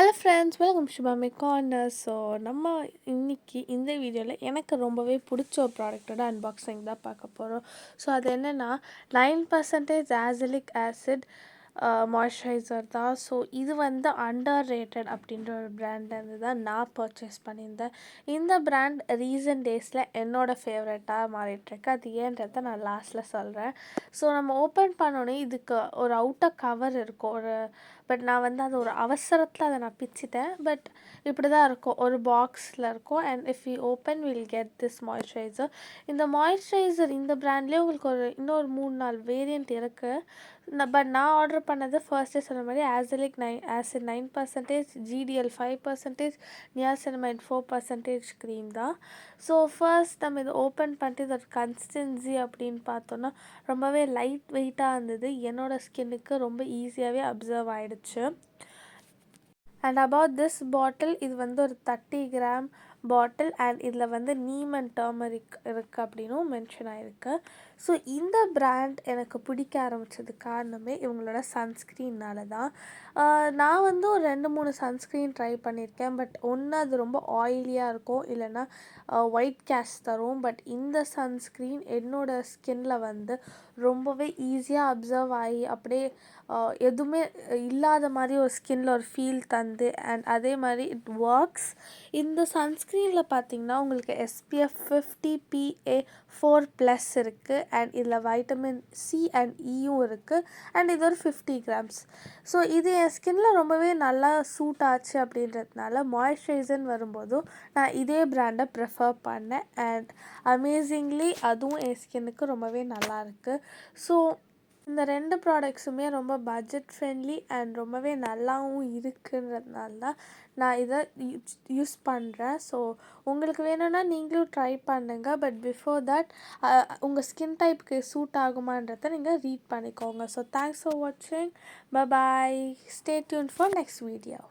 Hello friends, welcome to my corner. So நம்ம இன்னைக்கு இந்த வீடியோவில் எனக்கு ரொம்பவே பிடிச்ச ஒரு ப்ராடக்டோட அன்பாக்சிங் தான் பார்க்க போகிறோம். ஸோ அது என்னென்னா 9% ஆசிலிக் ஆசிட் மாய்ஸ்சரைசர் தான். ஸோ இது வந்து அண்டர் ரேட்டட் அப்படின்ற ஒரு பிராண்ட்லேருந்து தான் நான் பர்ச்சேஸ் பண்ணியிருந்தேன். இந்த பிராண்ட் ரீசன்ட் டேஸில் என்னோடய ஃபேவரட்டாக மாறிட்டுருக்கு. அது ஏன்றதை நான் லாஸ்ட்டில் சொல்கிறேன். ஸோ நம்ம ஓப்பன் பண்ணோன்னே இதுக்கு ஒரு அவுட்டர் கவர் இருக்கும். பட் நான் வந்து அது ஒரு அவசரத்தில் அதை நான் பிச்சிட்டேன். பட் இப்படி தான் இருக்கும், ஒரு பாக்ஸில் இருக்கும். And if you open will get this moisturiser. இந்த மாய்ஸ்சரைசர் இந்த பிராண்ட்லேயே உங்களுக்கு இன்னொரு 3-4 வேரியண்ட் இருக்குது. பட் நான் ஆர்டர் பண்ணது ஃபர்ஸ்ட்டே சொன்ன மாதிரி ஆசிலிக் ஆசிட் 9%, GDL 5%, நியாசினமைட் 4% க்ரீம் தான். ஸோ ஃபர்ஸ்ட் நம்ம இதை ஓப்பன் பண்ணிட்டு இதோட கன்சிஸ்டன்சி அப்படின்னு பார்த்தோன்னா ரொம்பவே லைட் வெயிட்டாக இருந்தது. என்னோடய ஸ்கின்னுக்கு ரொம்ப ஈஸியாகவே அப்சர்வ் ஆகிடுச்சு. அண்ட் அபவுட் திஸ் பாட்டில், இது வந்து ஒரு 30 கிராம் பாட்டில். அண்ட் இதில் வந்து நீம் அண்ட் டர்மரிக் இருக்குது அப்படின்னும் மென்ஷன் ஆகிருக்கு. ஸோ இந்த பிராண்ட் எனக்கு பிடிக்க ஆரம்பித்தது காரணமே இவங்களோட சன்ஸ்க்ரீனால் தான். நான் வந்து ஒரு 2-3 சன்ஸ்க்ரீன் ட்ரை பண்ணியிருக்கேன். பட் ஒன்று அது ரொம்ப ஆயிலியாக இருக்கும், இல்லைன்னா ஒயிட் கேஸ்ட் தரும். பட் இந்த சன்ஸ்க்ரீன் என்னோடய ஸ்கின்னில் வந்து ரொம்பவே ஈஸியாக அப்சர்வ் ஆகி அப்படியே எதுவுமே இல்லாத மாதிரி ஒரு ஸ்கின்னில் ஒரு ஃபீல் தந்து, அண்ட் அதே மாதிரி இட் ஒர்க்ஸ். இந்த சன்ஸ்க்ரீனில் பார்த்திங்கன்னா உங்களுக்கு SPF 50 PA++ இருக்குது. அண்ட் இதில் வைட்டமின் C அண்ட் Eயும் இருக்குது. அண்ட் இது ஒரு 50 கிராம்ஸ். ஸோ இது என் ஸ்கின்னில் ரொம்பவே நல்லா சூட் ஆச்சு. அப்படின்றதுனால மாய்ஸ்சரைசர்னு வரும்போதும் நான் இதே பிராண்டை ப்ரிஃபர் பண்ணேன். அண்ட் அமேசிங்லி அதுவும் என் ஸ்கின்னுக்கு ரொம்பவே நல்லாயிருக்கு. ஸோ இந்த 2 ப்ராடக்ட்ஸுமே ரொம்ப பட்ஜெட் ஃப்ரெண்ட்லி அண்ட் ரொம்பவே நல்லாவும் இருக்குன்றதுனால தான் நான் இதை யூஸ் பண்ணுறேன். ஸோ உங்களுக்கு வேணும்னா நீங்களும் ட்ரை பண்ணுங்கள். பட் பிஃபோர் தட் உங்கள் ஸ்கின் டைப்புக்கு சூட் ஆகுமான்றதை நீங்கள் ரீட் பண்ணிக்கோங்க. ஸோ தேங்க்ஸ் ஃபார் வாட்சிங். Bye bye. Stay tune for next video.